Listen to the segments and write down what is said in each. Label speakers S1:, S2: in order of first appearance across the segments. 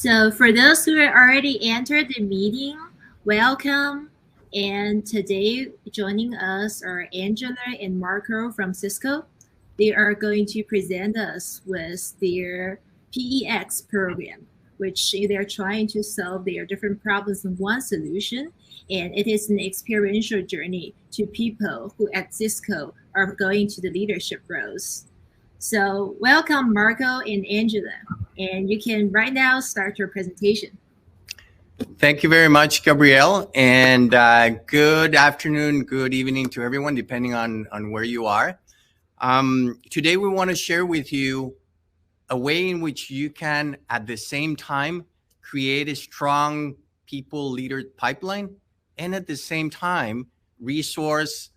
S1: So for those who have already entered the meeting, welcome. And today joining us are Angela and Marco from Cisco. They are going to present us with their PEX program, which they're trying to solve their different problems in one solution. And it is an experiential journey to people who at Cisco are going to the leadership roles. So welcome, Marco and Angela. And you can right now start your presentation.
S2: Thank you very much, Gabrielle, and good afternoon, good evening to everyone, depending on where you are. Today, we want to share with you a way in which you can, at the same time, create a strong people leader pipeline, and at the same time, resource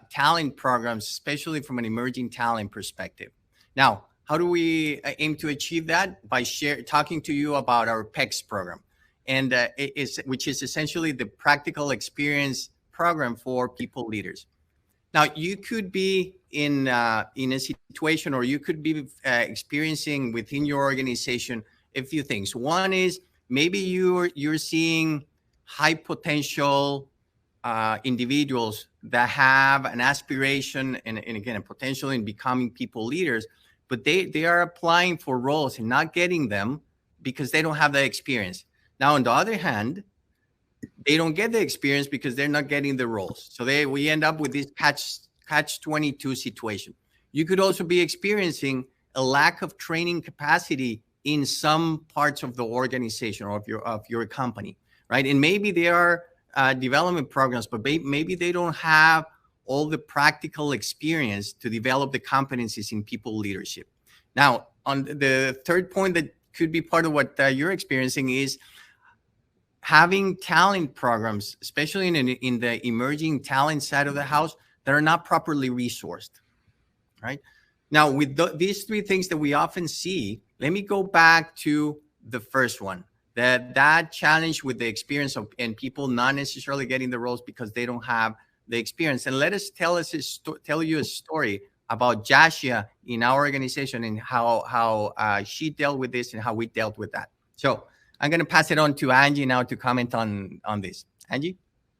S2: talent programs, especially from an emerging talent perspective. Now, how do we aim to achieve that? By talking to you about our PEX program, and which is essentially the practical experience program for people leaders. Now, you could be in a situation, or you could be experiencing within your organization a few things. One is maybe you're seeing high potential individuals that have an aspiration and again a potential in becoming people leaders, but they are applying for roles and not getting them because they don't have the experience. Now, on the other hand, they don't get the experience because they're not getting the roles. So we end up with this catch-22 situation. You could also be experiencing a lack of training capacity in some parts of the organization or of your company, right? And maybe there are development programs, but maybe they don't have all the practical experience to develop the competencies in people leadership. Now, on the third point that could be part of what you're experiencing is having talent programs, especially in the emerging talent side of the house, that are not properly resourced, right? Now, with these three things that we often see, let me go back to the first one, that challenge with the experience and people not necessarily getting the roles because they don't have the experience. And let us tell you a story about Jasia in our organization and how she dealt with this and how we dealt with that. So I'm going to pass it on to Angie now to comment on this. Angie?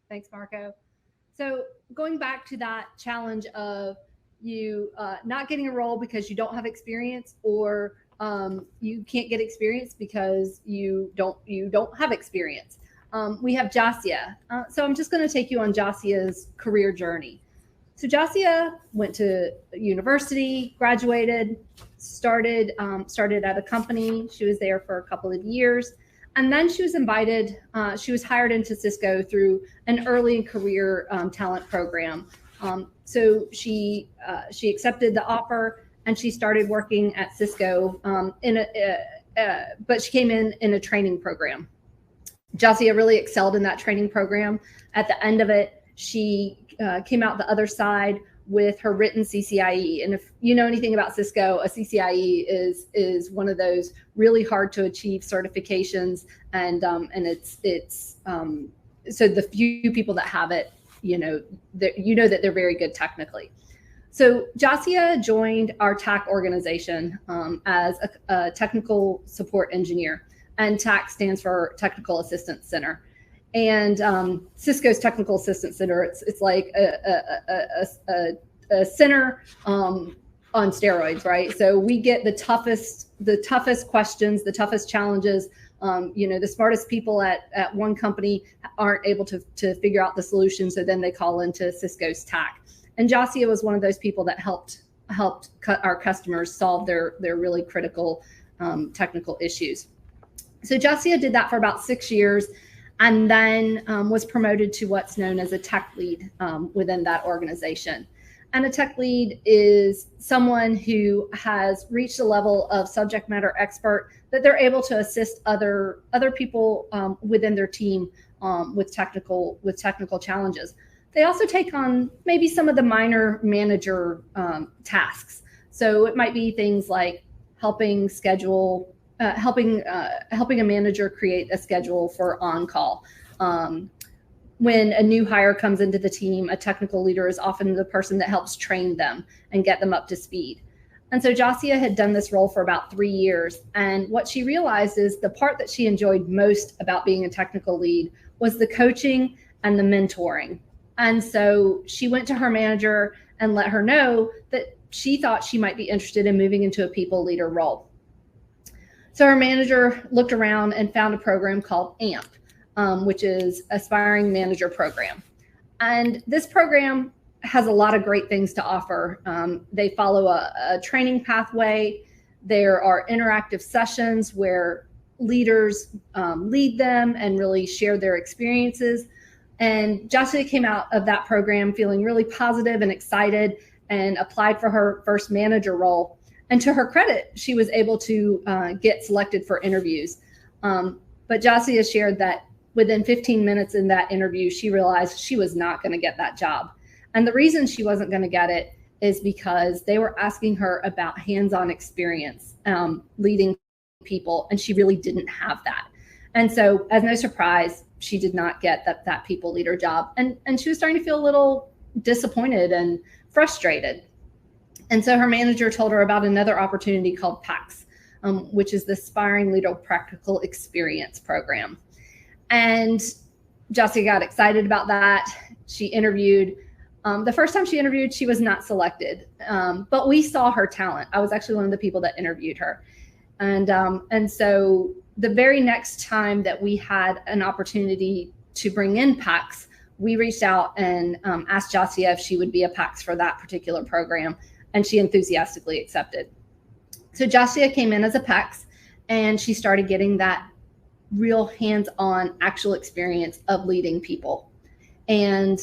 S3: Thanks, Marco. So going back to that challenge of you not getting a role because you don't have experience, or you can't get experience because you don't have experience. We have Jasia. So I'm just going to take you on Jasia's career journey. So Jasia went to university, graduated, started at a company. She was there for a couple of years. And then she was invited, she was hired into Cisco through an early career talent program. So she accepted the offer and she started working at Cisco but she came in a training program. Jasia really excelled in that training program. At the end of it, she came out the other side with her written CCIE. And if you know anything about Cisco, a CCIE is one of those really hard to achieve certifications. And it's so the few people that have it, you know that they're very good technically. So Jasia joined our TAC organization as a technical support engineer, and TAC stands for Technical Assistance Center. And Cisco's Technical Assistance Center, it's like a center on steroids, right? So we get the toughest questions, the toughest challenges. The smartest people at one company aren't able to figure out the solution, so then they call into Cisco's TAC. And Jasia was one of those people that helped our customers solve their really critical technical issues. So Jasia did that for about 6 years, and then was promoted to what's known as a tech lead within that organization. And a tech lead is someone who has reached a level of subject matter expert that they're able to assist other people within their team with technical challenges. They also take on maybe some of the minor manager tasks. So it might be things like helping a manager create a schedule for on-call. When a new hire comes into the team, a technical leader is often the person that helps train them and get them up to speed. And so Jasia had done this role for about 3 years. And what she realized is the part that she enjoyed most about being a technical lead was the coaching and the mentoring. And so she went to her manager and let her know that she thought she might be interested in moving into a people leader role. So her manager looked around and found a program called AMP, which is Aspiring Manager Program. And this program has a lot of great things to offer. They follow a training pathway. There are interactive sessions where leaders lead them and really share their experiences. And Jasia came out of that program feeling really positive and excited and applied for her first manager role. And to her credit, she was able to get selected for interviews. But Jasia shared that within 15 minutes in that interview, she realized she was not going to get that job. And the reason she wasn't going to get it is because they were asking her about hands-on experience leading people, and she really didn't have that. And so, as no surprise, she did not get that people leader job. And she was starting to feel a little disappointed and frustrated. And so her manager told her about another opportunity called PEX, which is the Aspiring Leader Practical Experience Program. And Jasia got excited about that. She interviewed. The first time she interviewed, she was not selected, but we saw her talent. I was actually one of the people that interviewed her. And so the very next time that we had an opportunity to bring in PEX, we reached out and asked Jasia if she would be a PEX for that particular program, and she enthusiastically accepted. So Jasia came in as a PEX, and she started getting that real hands-on actual experience of leading people. And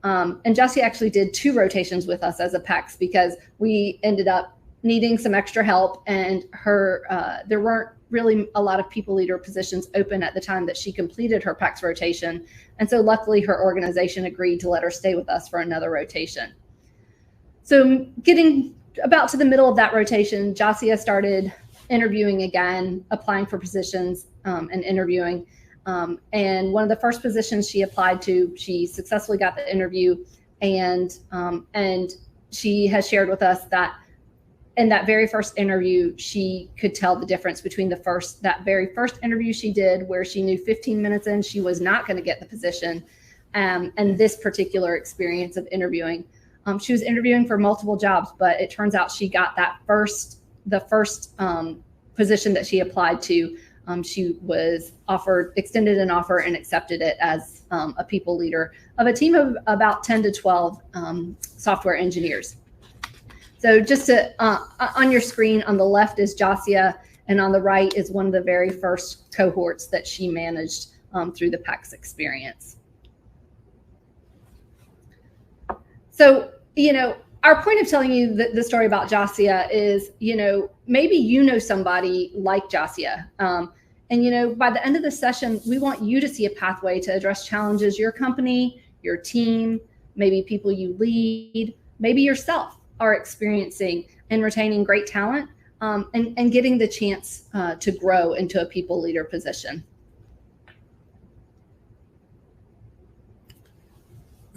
S3: Jasia actually did 2 rotations with us as a PEX because we ended up needing some extra help, and there weren't really a lot of people leader positions open at the time that she completed her PEX rotation. And so luckily her organization agreed to let her stay with us for another rotation. So getting about to the middle of that rotation, Jasia started interviewing again, applying for positions and interviewing. And one of the first positions she applied to, she successfully got the interview, and she has shared with us that in that very first interview, she could tell the difference between that very first interview she did, where she knew 15 minutes in she was not going to get the position, and this particular experience of interviewing. She was interviewing for multiple jobs, but it turns out she got the first position that she applied to. She was extended an offer and accepted it as a people leader of a team of about 10 to 12 software engineers. So just on your screen on the left is Jasia, and on the right is one of the very first cohorts that she managed through the PEX experience. So, our point of telling you the story about Jasia is, maybe you know somebody like Jasia. And, by the end of the session, we want you to see a pathway to address challenges your company, your team, maybe people you lead, maybe yourself are experiencing in retaining great talent and getting the chance to grow into a people leader position.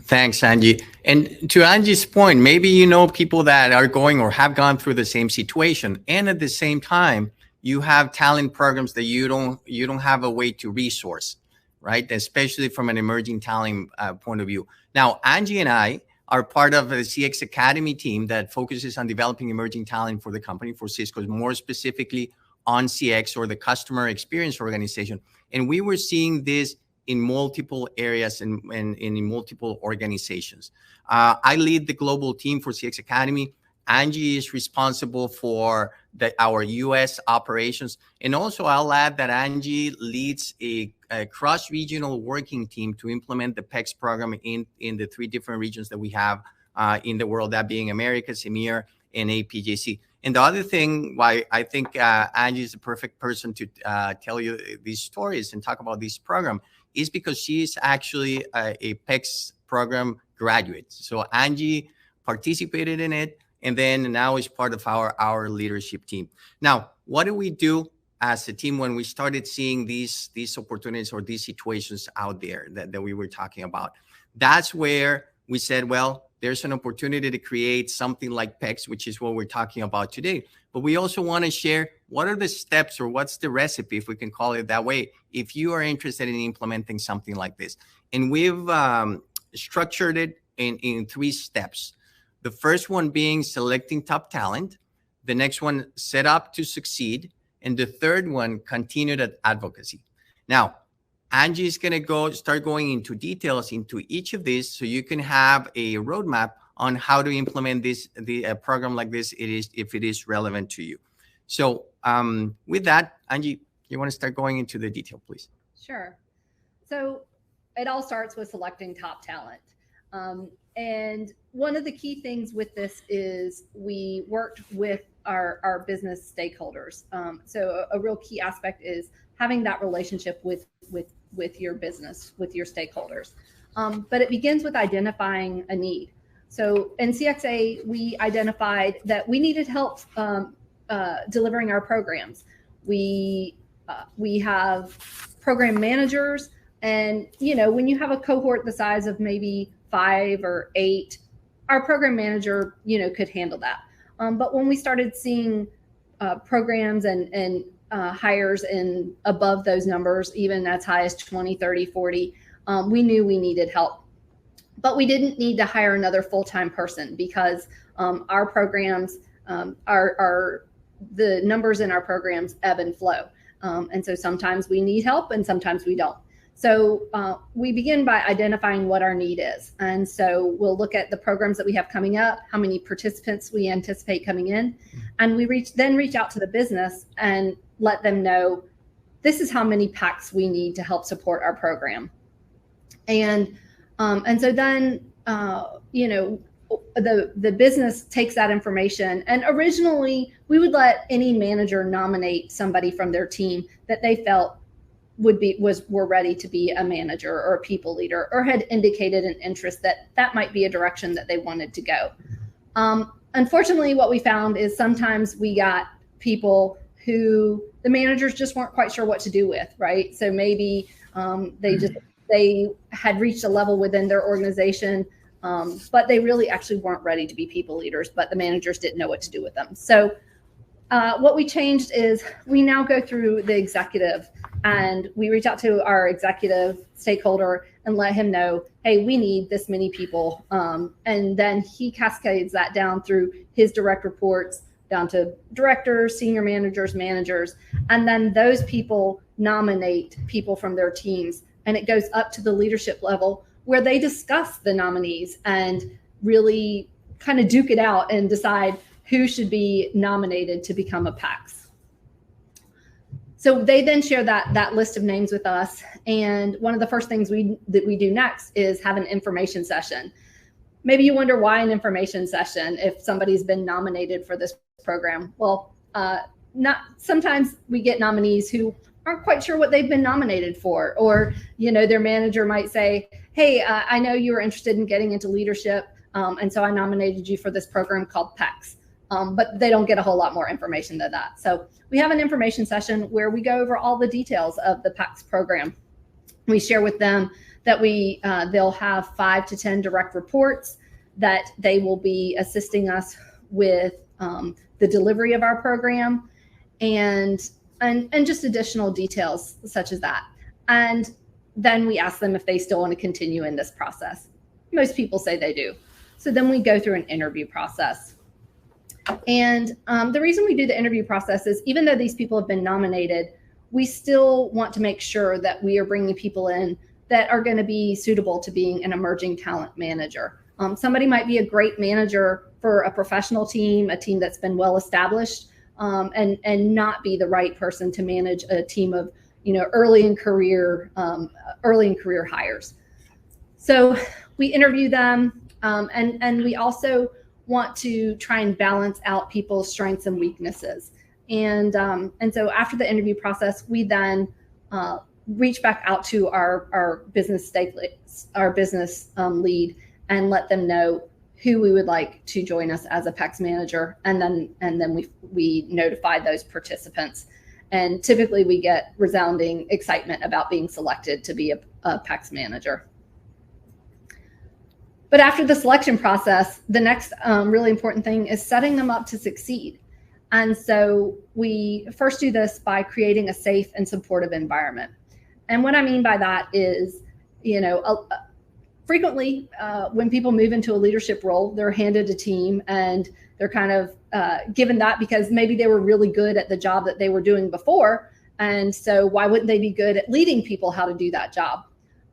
S2: Thanks, Angie. And to Angie's point, maybe you know people that are going or have gone through the same situation, and at the same time, you have talent programs that you don't have a way to resource, right? Especially from an emerging talent point of view. Now, Angie and I are part of the CX Academy team that focuses on developing emerging talent for the company, for Cisco, more specifically on CX, or the customer experience organization. And we were seeing this in multiple areas and in multiple organizations. I lead the global team for CX Academy. Angie is responsible for our US operations. And also I'll add that Angie leads a cross-regional working team to implement the PEX program in the 3 different regions that we have in the world, that being Americas, EMEA, and APJC. And the other thing why I think Angie is the perfect person to tell you these stories and talk about this program is because she's actually a PEX program graduate. So Angie participated in it, and then now is part of our leadership team. Now, what do we do as a team when we started seeing these opportunities or these situations out there that we were talking about? That's where we said, well, there's an opportunity to create something like PEX, which is what we're talking about today. But we also want to share what are the steps, or what's the recipe, if we can call it that way, if you are interested in implementing something like this. And we've structured it in 3 steps. The first one being selecting top talent. The next one, set up to succeed. And the third one, continued advocacy. Now, Angie is going to start going into details into each of these, so you can have a roadmap on how to implement a program like this, if it is relevant to you. So with that, Angie, you want to start going into the detail, please?
S3: Sure. So it all starts with selecting top talent. And one of the key things with this is we worked with our business stakeholders. So a real key aspect is having that relationship with your business, with your stakeholders. But it begins with identifying a need. So in CXA, we identified that we needed help delivering our programs. We have program managers, and when you have a cohort the size of maybe 5 or 8, our program manager could handle that. But when we started seeing programs and hires in above those numbers, even as high as 20, 30, 40, we knew we needed help. But we didn't need to hire another full-time person, because our programs the numbers in our programs ebb and flow. And so sometimes we need help and sometimes we don't. So we begin by identifying what our need is. And so we'll look at the programs that we have coming up, how many participants we anticipate coming in, and we then reach out to the business and let them know, this is how many PEX we need to help support our program. And so then, the business takes that information, and originally we would let any manager nominate somebody from their team that they felt were ready to be a manager or a people leader, or had indicated an interest that might be a direction that they wanted to go. Unfortunately, what we found is sometimes we got people who the managers just weren't quite sure what to do with, right? So maybe they had reached a level within their organization, but they really actually weren't ready to be people leaders, but the managers didn't know what to do with them. So what we changed is we now go through the executive, and we reach out to our executive stakeholder and let him know, hey, we need this many people. And then he cascades that down through his direct reports, down to directors, senior managers, and then those people nominate people from their teams. And it goes up to the leadership level, where they discuss the nominees and really kind of duke it out and decide who should be nominated to become a PEX. So they then share that list of names with us. And one of the first things that we do next is have an information session. Maybe you wonder why an information session if somebody's been nominated for this program. Well, sometimes we get nominees who aren't quite sure what they've been nominated for, or their manager might say, hey, I know you were interested in getting into leadership, and so I nominated you for this program called PEX. But they don't get a whole lot more information than that. So we have an information session where we go over all the details of the PEX program. We share with them that they'll have 5 to 10 direct reports, that they will be assisting us with the delivery of our program, and just additional details such as that. And then we ask them if they still want to continue in this process. Most people say they do. So then we go through an interview process. And the reason we do the interview process is, even though these people have been nominated, we still want to make sure that we are bringing people in that are going to be suitable to being an emerging talent manager. Somebody might be a great manager for a professional team, a team that's been well established, and not be the right person to manage a team of early in career hires. So we interview them, and we also want to try and balance out people's strengths and weaknesses. And so after the interview process, we then reach back out to our business lead and let them know who we would like to join us as a PEX manager, and then we notify those participants. And typically we get resounding excitement about being selected to be a PEX manager. But after the selection process, the next really important thing is setting them up to succeed. And so we first do this by creating a safe and supportive environment. And what I mean by that is, frequently when people move into a leadership role, they're handed a team and they're kind of given that because maybe they were really good at the job that they were doing before. And so why wouldn't they be good at leading people how to do that job?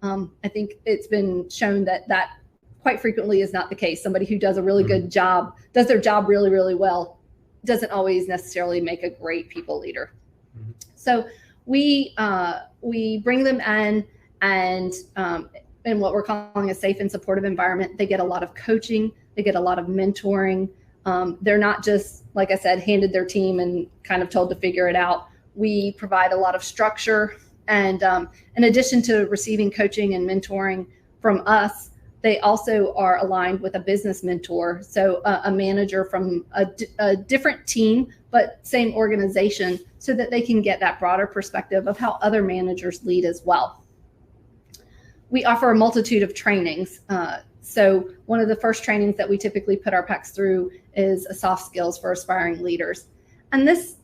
S3: I think it's been shown that quite frequently is not the case. Somebody who does a really good job, does their job really, really well, doesn't always necessarily make a great people leader. So we bring them in, and in what we're calling a safe and supportive environment. They get a lot of coaching, they get a lot of mentoring. They're not just, like I said, handed their team and kind of told to figure it out. We provide a lot of structure, and in addition to receiving coaching and mentoring from us, they also are aligned with a business mentor, so a manager from a different team, but same organization, so that they can get that broader perspective of how other managers lead as well. We offer a multitude of trainings. So one of the first trainings that we typically put our PEX through is a soft skills for aspiring leaders. And this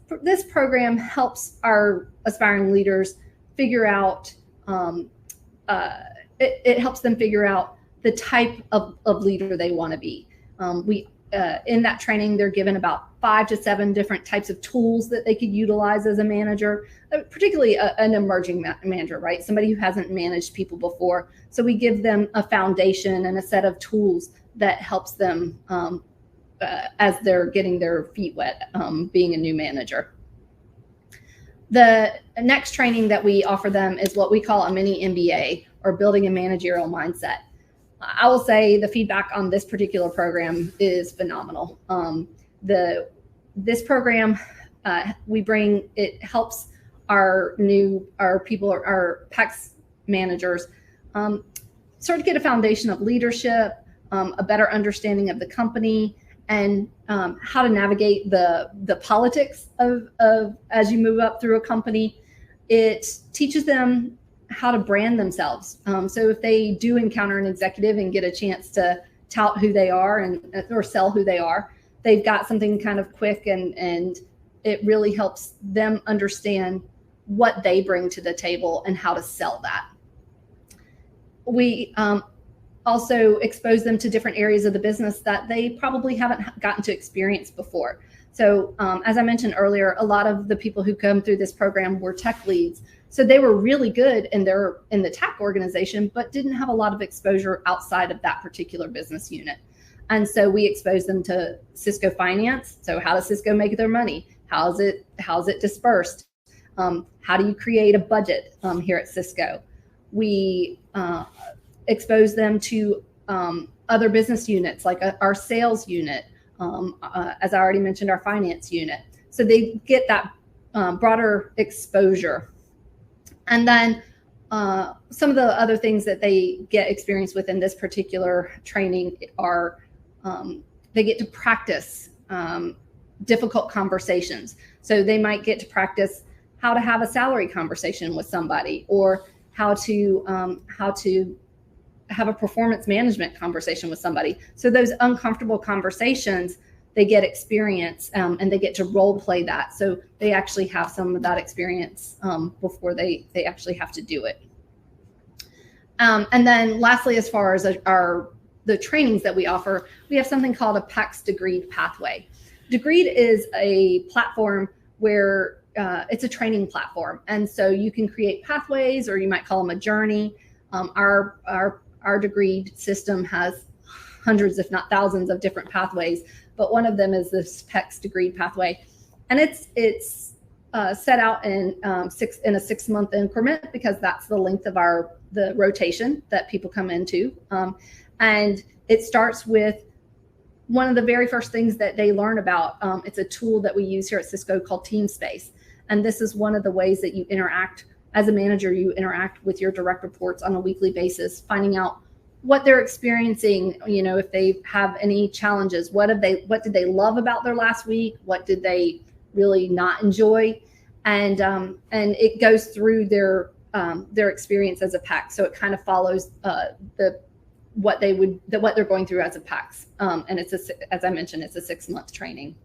S3: program helps our aspiring leaders figure out, it helps them figure out the type of leader they want to be. In that training, they're given about 5 to 7 different types of tools that they could utilize as a manager, particularly an emerging manager, right? Somebody who hasn't managed people before. So we give them a foundation and a set of tools that helps them as they're getting their feet wet, being a new manager. The next training that we offer them is what we call a mini MBA, or building a managerial mindset. I will say the feedback on this particular program is phenomenal. This program it helps our people, our PEX managers start to get a foundation of leadership, a better understanding of the company, and how to navigate the politics of as you move up through a company. It teaches them how to brand themselves. So if they do encounter an executive and get a chance to tout who they are or sell who they are, they've got something kind of quick, and it really helps them understand what they bring to the table and how to sell that. We also expose them to different areas of the business that they probably haven't gotten to experience before. So as I mentioned earlier, a lot of the people who come through this program were tech leads. So they were really good in the tech organization, but didn't have a lot of exposure outside of that particular business unit. And so we expose them to Cisco finance. So how does Cisco make their money? How's it dispersed? How do you create a budget here at Cisco? We expose them to other business units, like our sales unit, as I already mentioned, our finance unit. So they get that broader exposure. And then some of the other things that they get experience with in this particular training are they get to practice difficult conversations. So they might get to practice how to have a salary conversation with somebody, or how to have a performance management conversation with somebody. So those uncomfortable conversations, they get experience, and they get to role play that. So they actually have some of that experience before they actually have to do it. And then lastly, as far as the trainings that we offer, we have something called a PEX Degreed Pathway. Degreed is a platform where it's a training platform. And so you can create pathways, or you might call them a journey. Our Degreed system has hundreds, if not thousands, of different pathways, but one of them is this PEX Degreed Pathway, and it's set out in a 6-month increment, because that's the length of the rotation that people come into, and it starts with one of the very first things that they learn about. It's a tool that we use here at Cisco called Team Space, and this is one of the ways that you interact as a manager. You interact with your direct reports on a weekly basis, finding out what they're experiencing, if they have any challenges, what did they love about their last week? What did they really not enjoy? And it goes through their experience as a PEX. So it kind of follows the what they're going through as a PEX. And as I mentioned, it's a 6-month training.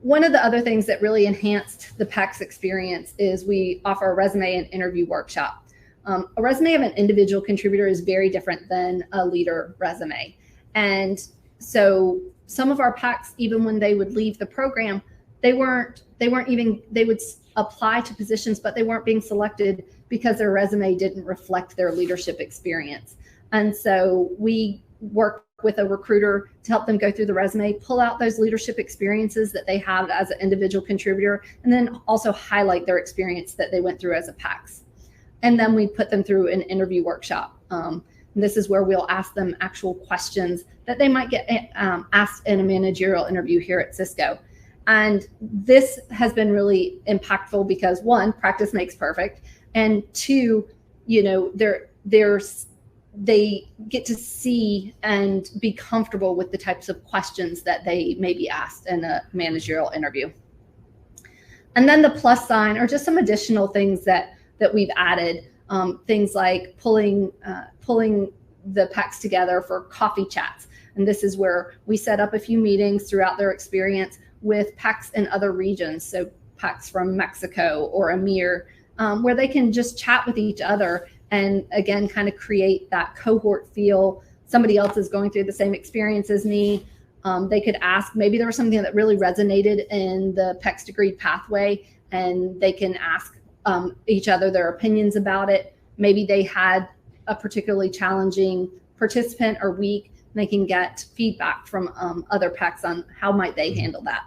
S3: One of the other things that really enhanced the PEX experience is we offer a resume and interview workshop. A resume of an individual contributor is very different than a leader resume. And so some of our PEX, even when they would leave the program, they would apply to positions, but they weren't being selected because their resume didn't reflect their leadership experience. And so we work with a recruiter to help them go through the resume, pull out those leadership experiences that they have as an individual contributor, and then also highlight their experience that they went through as a PEX. And then we put them through an interview workshop. And this is where we'll ask them actual questions that they might get asked in a managerial interview here at Cisco. And this has been really impactful because 1, practice makes perfect, and 2, they get to see and be comfortable with the types of questions that they may be asked in a managerial interview. And then the plus sign are just some additional things that we've added, things like pulling the PEX together for coffee chats. And this is where we set up a few meetings throughout their experience with PEX in other regions. So PEX from Mexico or EMEA, where they can just chat with each other and again, kind of create that cohort feel. Somebody else is going through the same experience as me. They could ask, maybe there was something that really resonated in the PEX degree pathway, and they can ask each other their opinions about it. Maybe they had a particularly challenging participant or week, and they can get feedback from other PEX on how might they handle that.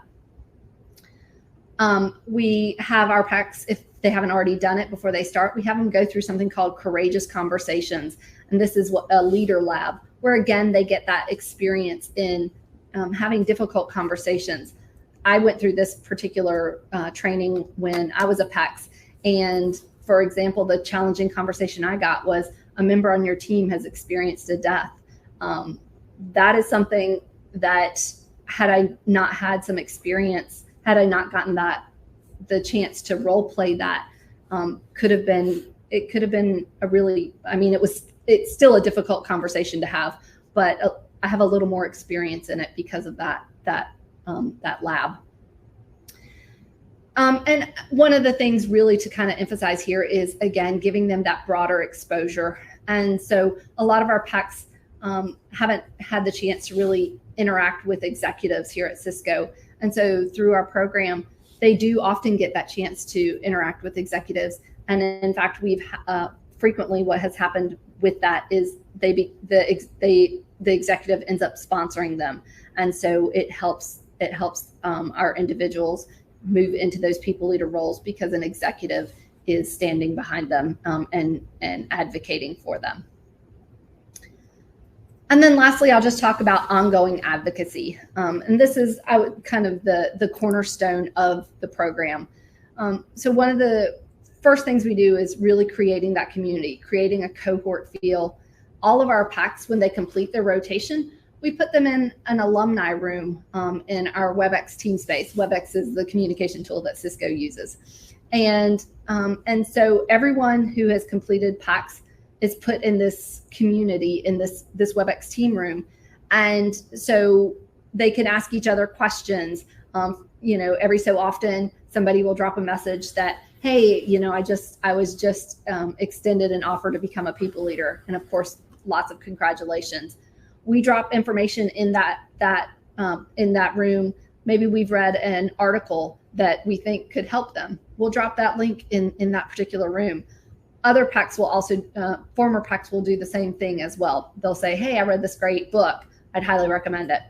S3: We have our PEX, if they haven't already done it before they start, we have them go through something called Courageous Conversations. And this is what a leader lab, where again, they get that experience in having difficult conversations. I went through this particular training when I was a PEX. And for example, the challenging conversation I got was a member on your team has experienced a death. That is something that had I not had some experience, had I not gotten the chance to role play that, could have been a really, it's still a difficult conversation to have, but I have a little more experience in it because of that lab. And one of the things really to kind of emphasize here is, again, giving them that broader exposure. And so a lot of our PEX haven't had the chance to really interact with executives here at Cisco. And so through our program, they do often get that chance to interact with executives. And in fact, we've frequently what has happened with that is the executive ends up sponsoring them. And so it helps our individuals move into those people leader roles because an executive is standing behind them and advocating for them. And then lastly, I'll just talk about ongoing advocacy. And this is kind of the cornerstone of the program. So one of the first things we do is really creating that community, creating a cohort feel. All of our PEX, when they complete their rotation, we put them in an alumni room in our WebEx team space. WebEx is the communication tool that Cisco uses. And so everyone who has completed PEX is put in this community, in this WebEx team room. And so they can ask each other questions. Every so often somebody will drop a message that, hey, I was just extended an offer to become a people leader. And of course, lots of congratulations. We drop information in that room. Maybe we've read an article that we think could help them. We'll drop that link in that particular room. Other PEX will also, former PEX will do the same thing as well. They'll say, hey, I read this great book. I'd highly recommend it.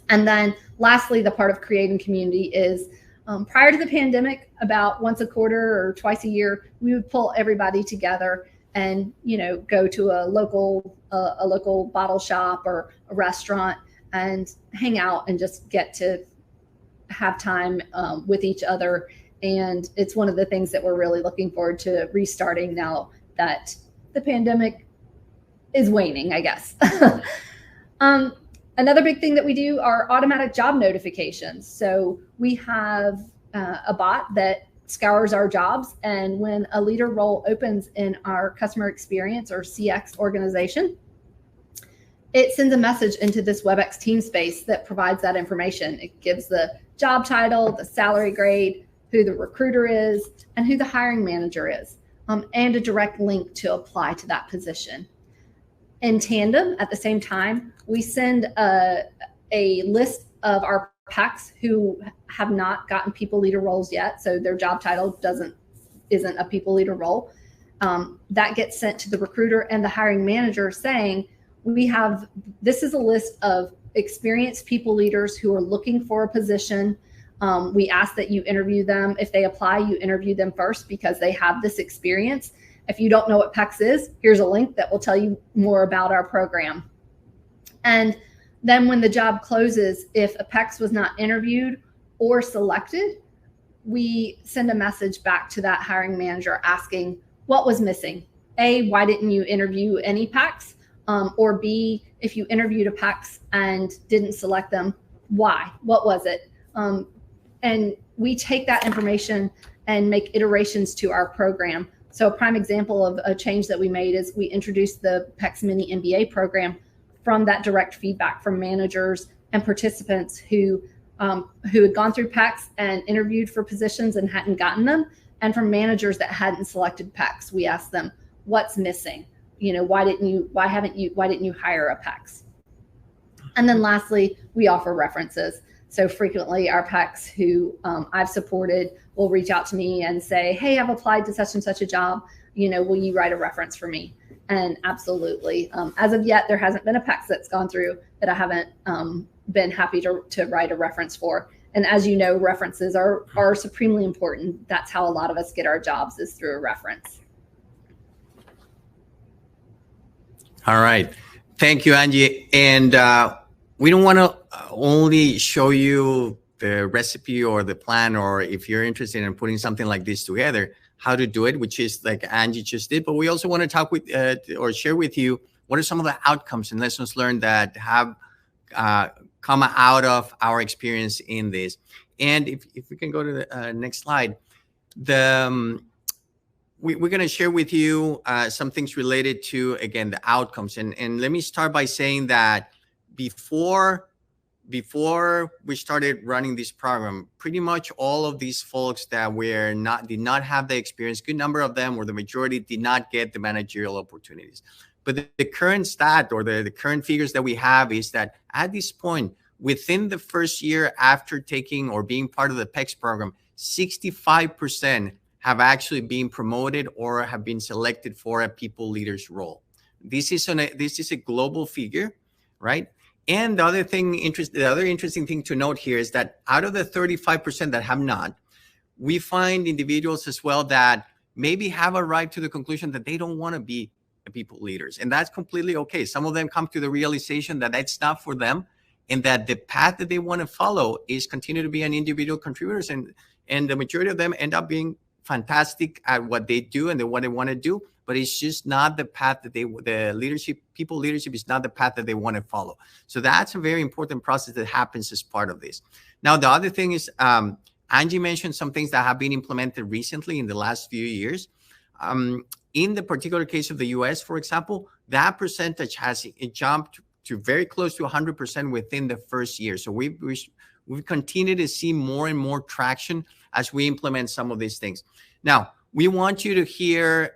S3: And then lastly, the part of creating community is prior to the pandemic, about once a quarter or twice a year, we would pull everybody together and, go to a local bottle shop or a restaurant and hang out and just get to have time with each other. And it's one of the things that we're really looking forward to restarting now that the pandemic is waning, I guess. Another big thing that we do are automatic job notifications. So we have a bot that scours our jobs. And when a leader role opens in our customer experience or CX organization, it sends a message into this WebEx team space that provides that information. It gives the job title, the salary grade, who the recruiter is, and who the hiring manager is, and a direct link to apply to that position. In tandem, at the same time, we send a list of our PEX who have not gotten people leader roles yet, so their job title isn't a people leader role. That gets sent to the recruiter and the hiring manager saying, this is a list of experienced people leaders who are looking for a position. We ask that you interview them. If they apply, you interview them first because they have this experience. If you don't know what PEX is, here's a link that will tell you more about our program. And then when the job closes, if a PEX was not interviewed or selected, we send a message back to that hiring manager asking what was missing. A, why didn't you interview any PEX? Or B, if you interviewed a PEX and didn't select them, why? What was it? And we take that information and make iterations to our program. So a prime example of a change that we made is we introduced the PEX Mini MBA program from that direct feedback from managers and participants who had gone through PEX and interviewed for positions and hadn't gotten them, and from managers that hadn't selected PEX. We asked them, what's missing? Why didn't you hire a PEX? And then lastly, we offer references. So frequently our PEX who I've supported will reach out to me and say, hey, I've applied to such and such a job. Will you write a reference for me? And absolutely. As of yet, there hasn't been a PEX that's gone through that I haven't been happy to write a reference for. And as you know, references are supremely important. That's how a lot of us get our jobs, is through a reference.
S2: All right. Thank you, Angie. And we don't want to only show you the recipe or the plan, or if you're interested in putting something like this together, how to do it, which is like Angie just did. But we also want to talk with or share with you what are some of the outcomes and lessons learned that have come out of our experience in this. And if we can go to the next slide, we're going to share with you some things related to, again, the outcomes. And let me start by saying that before we started running this program, pretty much all of these folks that did not have the experience, good number of them, or the majority, did not get the managerial opportunities. But the current stat, or the current figures that we have, is that at this point, within the first year after taking or being part of the PEX program, 65% have actually been promoted or have been selected for a people leaders role. This is a global figure, right? And the other interesting thing to note here is that out of the 35% that have not, we find individuals as well that maybe have arrived to the conclusion that they don't want to be people leaders, and that's completely okay. Some of them come to the realization that that's not for them, and that the path that they want to follow is continue to be an individual contributors, and the majority of them end up being fantastic at what they do and what they want to do, but it's just not the path that people leadership is not the path that they want to follow. So that's a very important process that happens as part of this. Now, the other thing is, Angie mentioned some things that have been implemented recently in the last few years. In the particular case of the US, for example, that percentage has jumped to very close to 100% within the first year. So we've continued to see more and more traction as we implement some of these things. Now, we want you to hear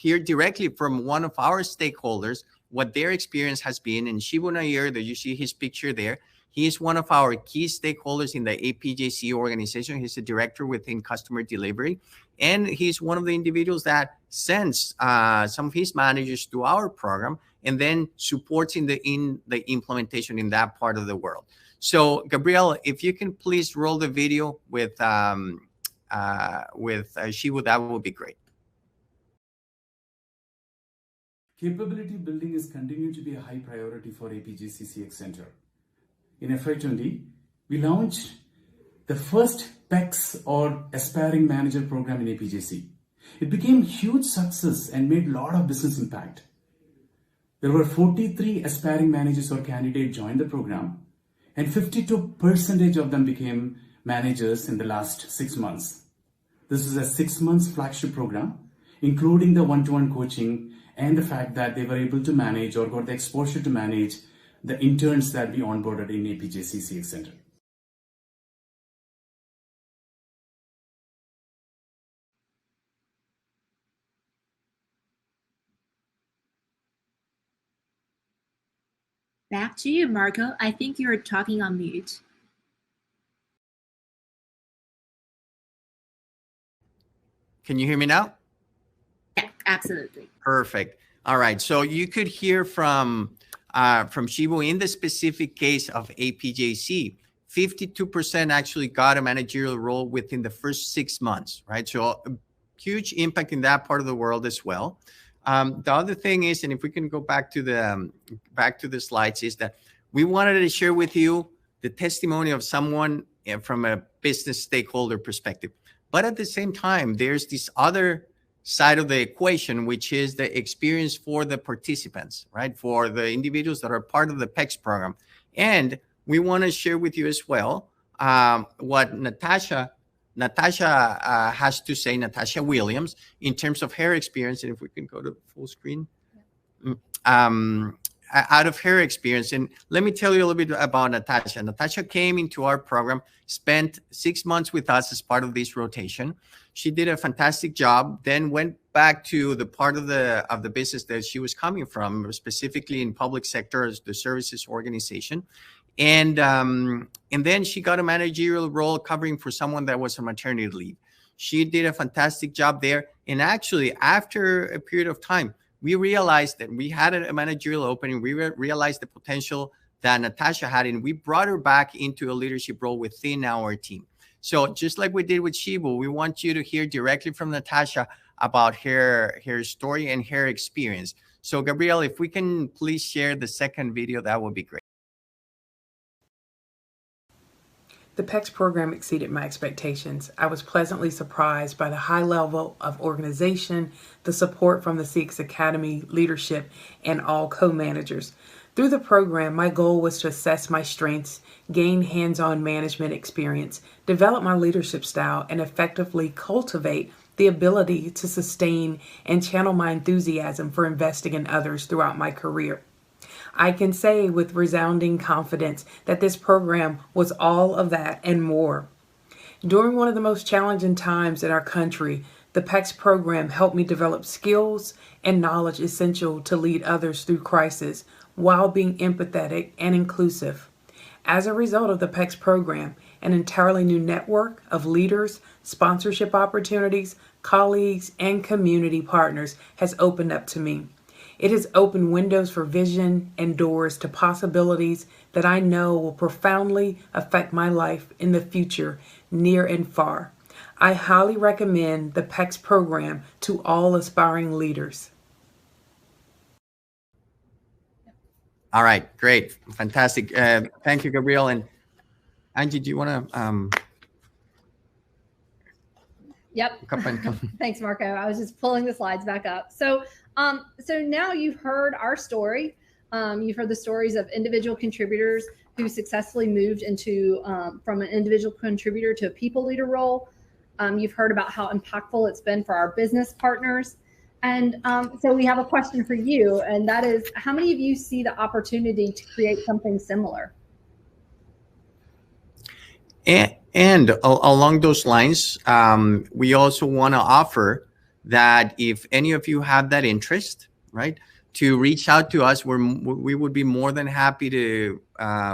S2: directly from one of our stakeholders what their experience has been. And Shibu Nair, that you see his picture there, he is one of our key stakeholders in the APJC organization. He's a director within customer delivery. And he's one of the individuals that sends some of his managers to our program and then supports in the implementation in that part of the world. So, Gabrielle, if you can please roll the video with Shivu, that would be great.
S4: Capability building is continuing to be a high priority for APJC CX Center. In FY20, we launched the first PEX, or Aspiring Manager program, in APJC. It became a huge success and made a lot of business impact. There were 43 aspiring managers or candidates joined the program, and 52% of them became managers in the last 6 months. This is a 6 months flagship program, including the one-to-one coaching and the fact that they were able to manage or got the exposure to manage the interns that we onboarded in APJ CCX Center.
S1: Back to you, Marco. I think you're talking on mute.
S2: Can you hear me now?
S1: Yeah, absolutely.
S2: Perfect. All right. So you could hear from Shibu in the specific case of APJC, 52% actually got a managerial role within the first 6 months, right? So a huge impact in that part of the world as well. The other thing is, and if we can go back to the slides, is that we wanted to share with you the testimony of someone from a business stakeholder perspective. But at the same time, there's this other side of the equation, which is the experience for the participants, right? For the individuals that are part of the PEX program. And we want to share with you as well what Natasha has to say, Natasha Williams, in terms of her experience. And if we can go to full screen. Out of her experience. And let me tell you a little bit about Natasha. Natasha came into our program, spent 6 months with us as part of this rotation. She did a fantastic job, then went back to the part of the business that she was coming from, specifically in public sector as the services organization. And then she got a managerial role covering for someone that was on maternity leave. She did a fantastic job there. And actually, after a period of time, we realized that we had a managerial opening. We realized the potential that Natasha had, and we brought her back into a leadership role within our team. So just like we did with Shibu, we want you to hear directly from Natasha about her story and her experience. So Gabrielle, if we can please share the second video, that would be great.
S5: The PEX program exceeded my expectations. I was pleasantly surprised by the high level of organization, the support from the CX Academy leadership, and all co-managers. Through the program, my goal was to assess my strengths, gain hands-on management experience, develop my leadership style, and effectively cultivate the ability to sustain and channel my enthusiasm for investing in others throughout my career. I can say with resounding confidence that this program was all of that and more. During one of the most challenging times in our country, the PEX program helped me develop skills and knowledge essential to lead others through crisis while being empathetic and inclusive. As a result of the PEX program, an entirely new network of leaders, sponsorship opportunities, colleagues, and community partners has opened up to me. It has opened windows for vision and doors to possibilities that I know will profoundly affect my life in the future, near and far. I highly recommend the PEX program to all aspiring leaders.
S2: All right, great, fantastic. Thank you, Gabrielle. And Angie, do you want to?
S3: Yep. Thanks, Marco. I was just pulling the slides back up. So now you've heard our story. You've heard the stories of individual contributors who successfully moved into from an individual contributor to a people leader role. You've heard about how impactful it's been for our business partners. And so we have a question for you, and that is, how many of you see the opportunity to create something similar?
S2: And along those lines, we also want to offer that if any of you have that interest, right, to reach out to us, we would be more than happy to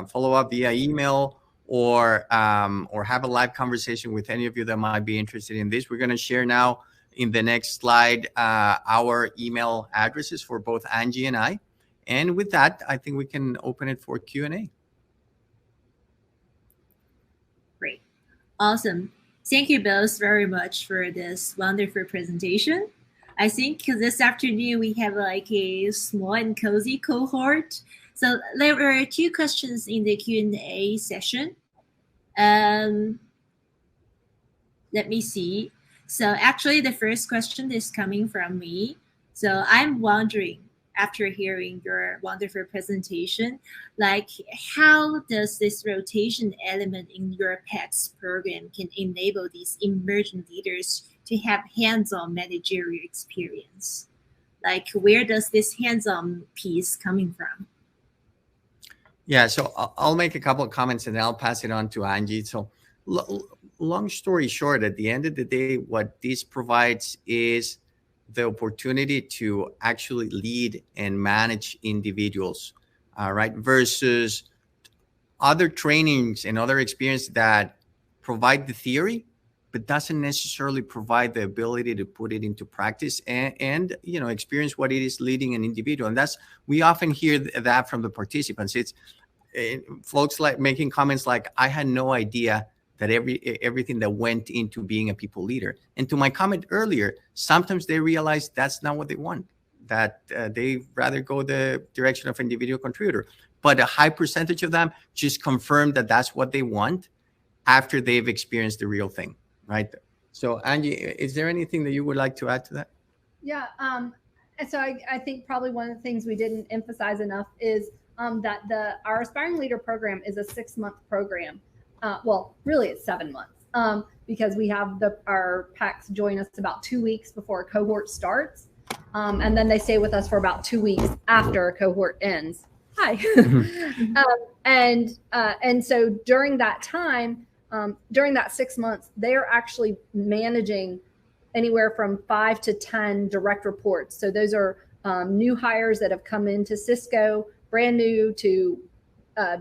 S2: follow up via email or have a live conversation with any of you that might be interested in this. We're going to share now in the next slide our email addresses for both Angie and I. And with that, I think we can open it for Q&A.
S1: Great. Awesome. Thank you both very much for this wonderful presentation. I think this afternoon we have like a small and cozy cohort. So there were 2 questions in the Q&A session. Let me see. So actually the first question is coming from me. So I'm wondering, after hearing your wonderful presentation, like how does this rotation element in your PEX program can enable these emerging leaders to have hands-on managerial experience? Like where does this hands-on piece coming from?
S2: Yeah, so I'll make a couple of comments and then I'll pass it on to Angie. So long story short, at the end of the day, what this provides is the opportunity to actually lead and manage individuals, right? Versus other trainings and other experience that provide the theory, but doesn't necessarily provide the ability to put it into practice and experience what it is leading an individual. And that's, we often hear that from the participants. It's folks like making comments like, I had no idea that everything that went into being a people leader. And to my comment earlier, sometimes they realize that's not what they want, that they rather go the direction of individual contributor. But a high percentage of them just confirm that that's what they want after they've experienced the real thing, right? So Angie, is there anything that you would like to add to that?
S3: Yeah. And so I think probably one of the things we didn't emphasize enough is that our Aspiring Leader program is a 6-month program. Well, really it's 7 months because we have our PEX join us about 2 weeks before a cohort starts. And then they stay with us for about 2 weeks after a cohort ends. Hi. And so during that time, during that 6 months, they are actually managing anywhere from 5 to 10 direct reports. So those are new hires that have come into Cisco, brand new to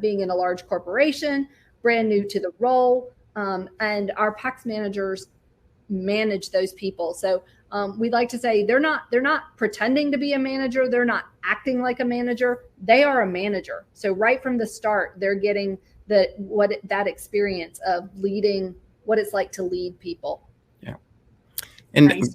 S3: being in a large corporation, brand new to the role. And our PEX managers manage those people. So we'd like to say they're not pretending to be a manager. They're not acting like a manager. They are a manager. So right from the start, they're getting that experience of leading, what it's like to lead people.
S2: Yeah. And
S1: Nice.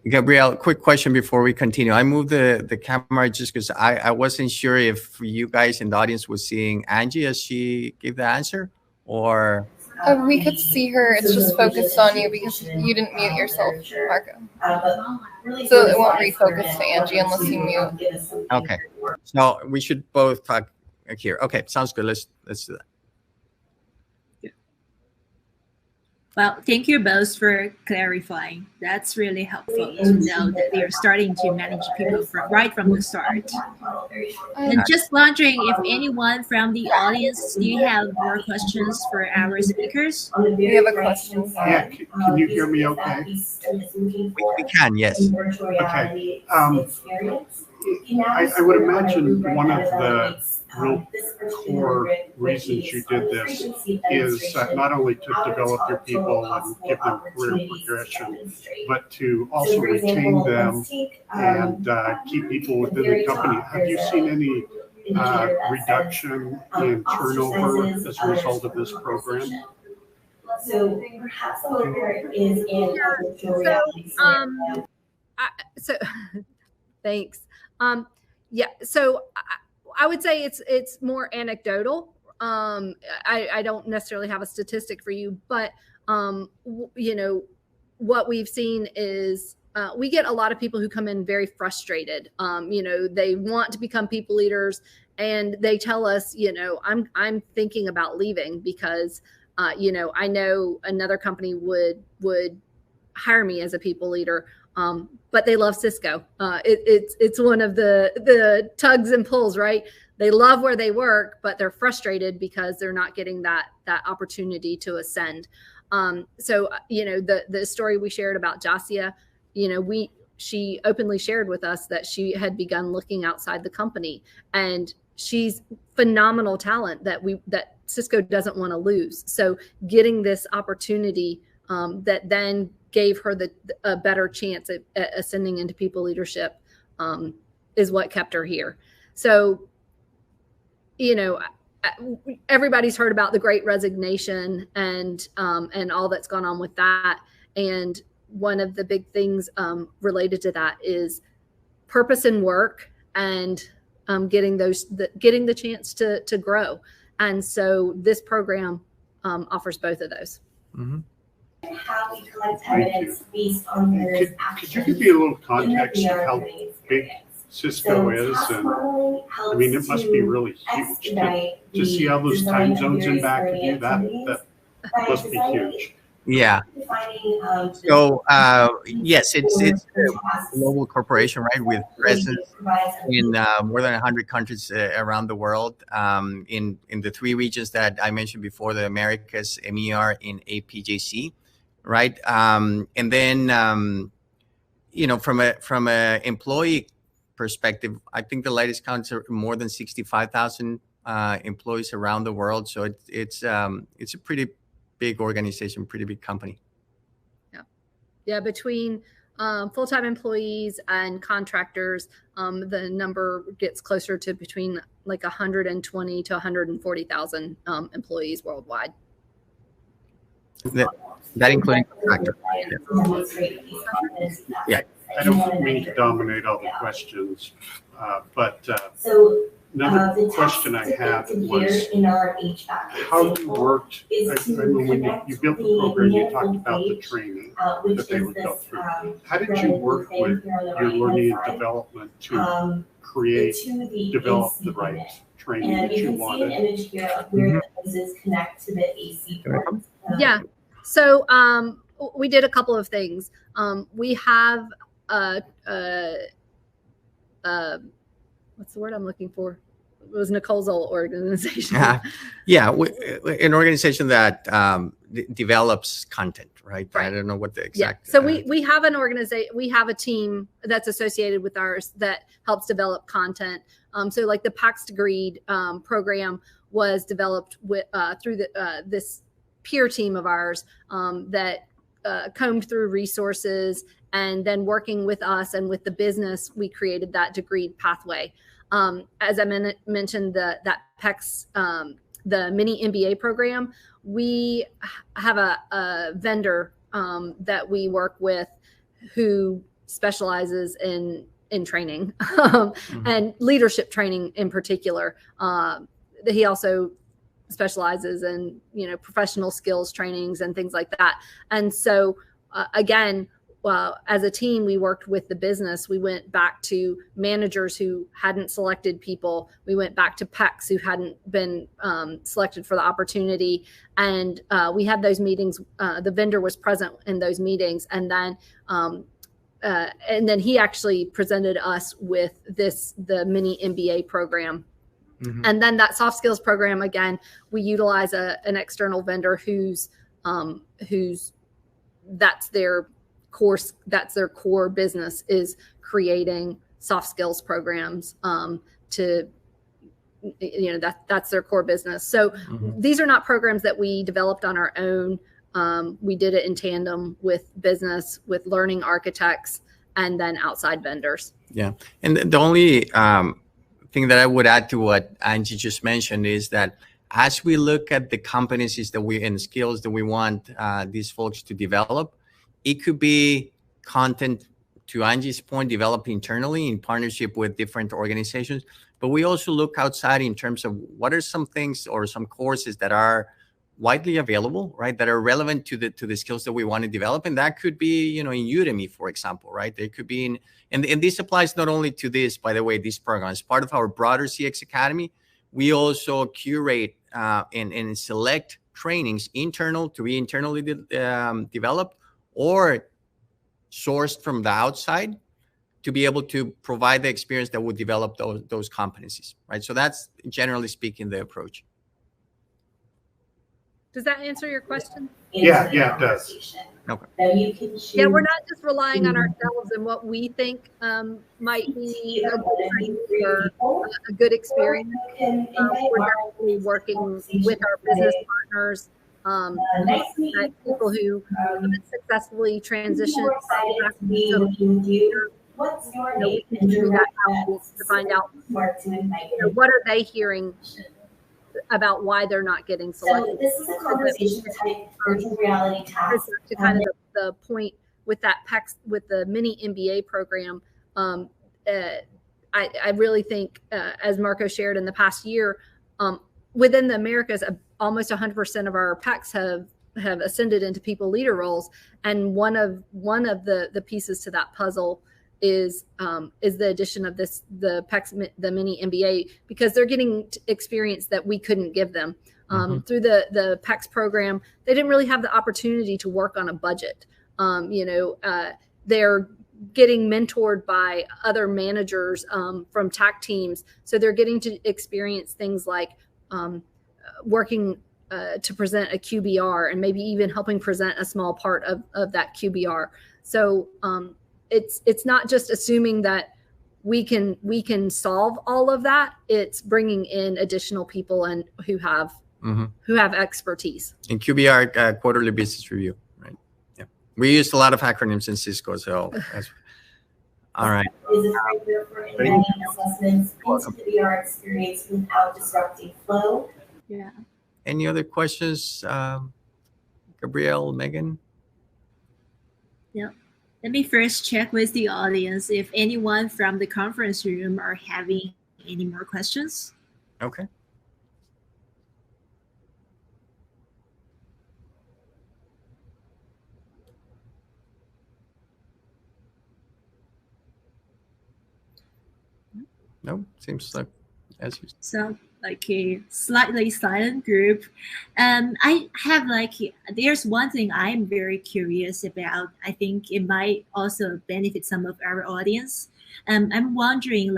S2: Gabrielle, quick question before we continue. I moved the camera just because I wasn't sure if you guys in the audience was seeing Angie as she gave the answer, or
S6: we could see her. It's just focused on you because you didn't mute yourself, Marco. So it won't refocus to Angie unless you mute.
S2: Okay. So we should both talk here. Okay, sounds good. Let's do that.
S1: Well, thank you both for clarifying. That's really helpful to know that they're starting to manage people right from the start. And just wondering if anyone from the audience, do you have more questions for our speakers?
S6: We have a question.
S7: Yeah, can you hear me okay?
S2: We can, yes.
S7: Okay. I would imagine one of the real core reasons you did this is not only to develop your people and give them career progression, but to also retain them and keep people within the company. Have you seen any reduction in turnover as a result of this program?
S8: So perhaps some of it is in
S3: So thanks. Yeah, so I would say it's more anecdotal. I don't necessarily have a statistic for you, but what we've seen is we get a lot of people who come in very frustrated. They want to become people leaders, and they tell us, I'm thinking about leaving because I know another company would hire me as a people leader. But they love Cisco. It's one of the tugs and pulls, right? They love where they work, but they're frustrated because they're not getting that opportunity to ascend. So the story we shared about Jasia, she openly shared with us that she had begun looking outside the company, and she's phenomenal talent that Cisco doesn't want to lose. So getting this opportunity that then gave her a better chance at ascending into people leadership is what kept her here. So, everybody's heard about the Great Resignation and all that's gone on with that. And one of the big things related to that is purpose in work and getting the chance to grow. And so this program offers both of those.
S2: Mm-hmm.
S8: How we collect evidence based on those actions.
S7: Could you give me a little context of how big Cisco is, and I mean, it must be really huge to see all those time zones in back of you. That must be huge.
S2: Yeah. So yes, it's a global corporation, right, with presence in more than 100 countries around the world. In the three regions that I mentioned before, the Americas, MER, and APJC, right? And then you know, from a employee perspective, I think the latest counts are more than 65,000 employees around the world. So it's a pretty big organization, pretty big company.
S3: Yeah, between full-time employees and contractors, the number gets closer to between like 120 to 140,000 employees worldwide.
S2: That including contractors. Yeah.
S7: I don't mean to dominate all the questions, but another question I had was how you worked. I mean, when you built the program, you talked about the training that they would go through. How did you work with your learning and development to develop the right training that you wanted?
S3: Yeah. So we did a couple of things. We have what's the word I'm looking for? It was Nicole's old organization.
S2: Yeah, an organization that develops content, right? I don't know what the exact.
S3: Yeah. So we have an organization. We have a team that's associated with ours that helps develop content. So like the PEX degree program was developed with through this peer team of ours that combed through resources, and then working with us and with the business, we created that degree pathway. As I mentioned, that PEX, the mini MBA program, we have a vendor that we work with who specializes in training and leadership training in particular. He also specializes in, professional skills trainings and things like that. And so again, as a team, we worked with the business. We went back to managers who hadn't selected people. We went back to PEX who hadn't been selected for the opportunity. And we had those meetings. The vendor was present in those meetings. And then he actually presented us with the mini MBA program. Mm-hmm. And then that soft skills program, again, we utilize an external vendor who's that's their core business, is creating soft skills programs that's their core business. So these are not programs that we developed on our own. We did it in tandem with business, with learning architects, and then outside vendors.
S2: Yeah. And the only thing that I would add to what Angie just mentioned is that as we look at the competencies and skills that we want these folks to develop, it could be content, to Angie's point, developed internally in partnership with different organizations. But we also look outside in terms of what are some things or some courses that are widely available, right, that are relevant to the skills that we want to develop. And that could be, in Udemy, for example, right? There could be and this applies not only to this, by the way, this program. As part of our broader CX Academy, we also curate and select trainings to be internally developed or sourced from the outside to be able to provide the experience that would develop those competencies, right? So that's, generally speaking, the approach.
S3: Does that answer your question?
S7: Yeah, it does.
S2: Okay.
S3: Yeah, we're not just relying on ourselves and what we think might be a good training or a good experience. We're definitely working with our business partners, people who have successfully transitioned we can do that to find out what are they hearing about why they're not getting selected.
S8: So this is a conversation type virtual reality task.
S3: To kind of the point with that PEX, with the mini MBA program, I really think, as Marco shared in the past year, within the Americas, almost 100% of our PEX have ascended into people leader roles. And one of the pieces to that puzzle is the addition of the PEX, the mini MBA, because they're getting experience that we couldn't give them. Through the PEX program, they didn't really have the opportunity to work on a budget. They're getting mentored by other managers from TAC teams. So they're getting to experience things like working to present a QBR and maybe even helping present a small part of that QBR. So it's not just assuming that we can solve all of that. It's bringing in additional people and who have expertise.
S2: In QBR, quarterly business review, right? Yeah, we used a lot of acronyms in Cisco, so that's all right.
S8: Is a framework for embedding assessments into the VR experience without disrupting flow.
S3: Yeah.
S2: Any other questions, Gabrielle, Megan?
S1: Yeah. Let me first check with the audience if anyone from the conference room are having any more questions.
S2: Okay. No, seems like as you.
S1: So like a slightly silent group. I have there's one thing I'm very curious about. I think it might also benefit some of our audience. I'm wondering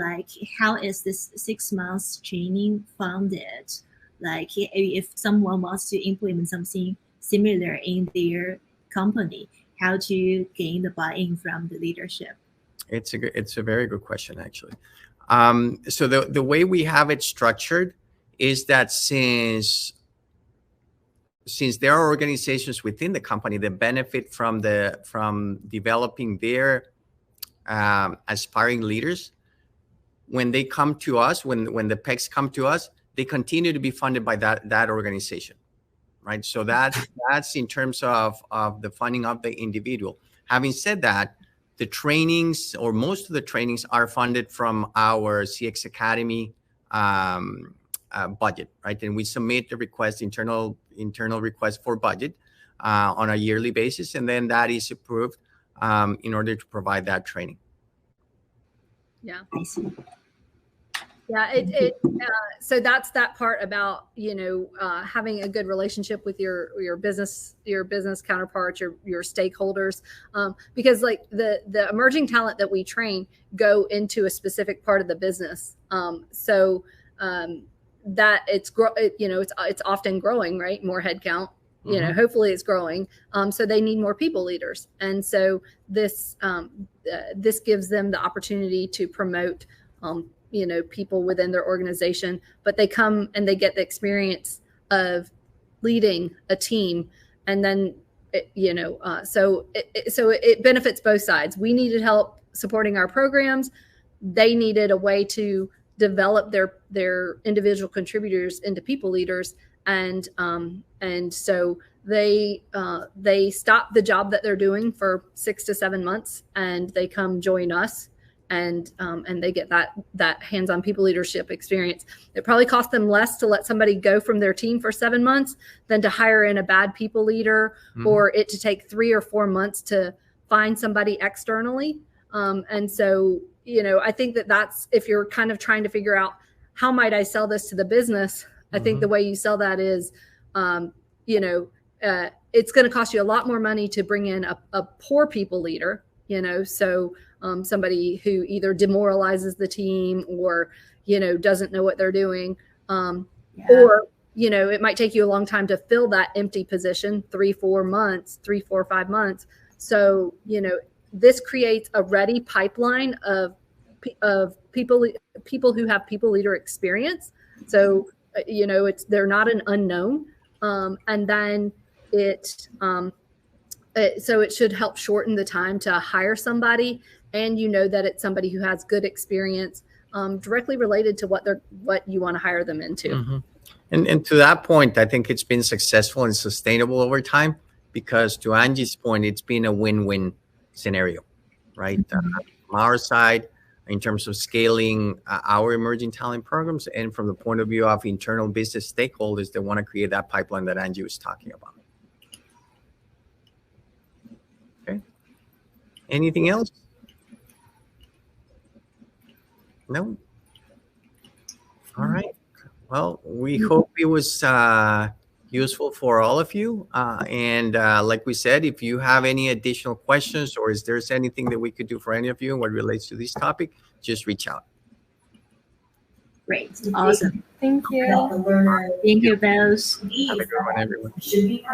S1: how is this 6 months training funded? Like if someone wants to implement something similar in their company, how to gain the buy-in from the leadership?
S2: It's a very good question, actually. So the way we have it structured is that since there are organizations within the company that benefit from developing their aspiring leaders, when they come to us, when the PEX come to us, they continue to be funded by that organization, right? So that's in terms of the funding of the individual. Having said that, the trainings, or most of the trainings, are funded from our CX Academy budget, right? And we submit the request, internal request for budget on a yearly basis, and then that is approved in order to provide that training.
S3: Yeah, I see. Yeah, so that's that part about having a good relationship with your business counterparts, your stakeholders, because like the emerging talent that we train go into a specific part of the business, so that it's often growing, right? More headcount, hopefully it's growing, so they need more people leaders, and so this gives them the opportunity to promote people within their organization, but they come and they get the experience of leading a team, and then so it benefits both sides. We needed help supporting our programs. They needed a way to develop their individual contributors into people leaders, and so they stop the job that they're doing for 6 to 7 months, and they come join us. And they get that hands-on people leadership experience. It probably costs them less to let somebody go from their team for 7 months than to hire in a bad people leader, or it to take 3 or 4 months to find somebody externally. And so, I think that's, if you're kind of trying to figure out how might I sell this to the business, I think the way you sell that is, it's going to cost you a lot more money to bring in a poor people leader, so somebody who either demoralizes the team or, doesn't know what they're doing. Or, it might take you a long time to fill that empty position, 3, 4 months, 3, 4, 5 months. So, this creates a ready pipeline of people who have people leader experience. So, they're not an unknown. And then so it should help shorten the time to hire somebody, and that it's somebody who has good experience directly related to what you want to hire them into.
S2: And to that point, I think it's been successful and sustainable over time, because to Angie's point, it's been a win-win scenario, right? From our side, in terms of scaling our emerging talent programs, and from the point of view of internal business stakeholders that want to create that pipeline that Angie was talking about. Okay. Anything else? No. All right. Well, we hope it was useful for all of you. And like we said, if you have any additional questions or is there's anything that we could do for any of you in what relates to this topic, just reach out.
S1: Great. Awesome.
S6: Thank you.
S1: Thank you, both.
S2: Have a good one, everyone.
S8: Should be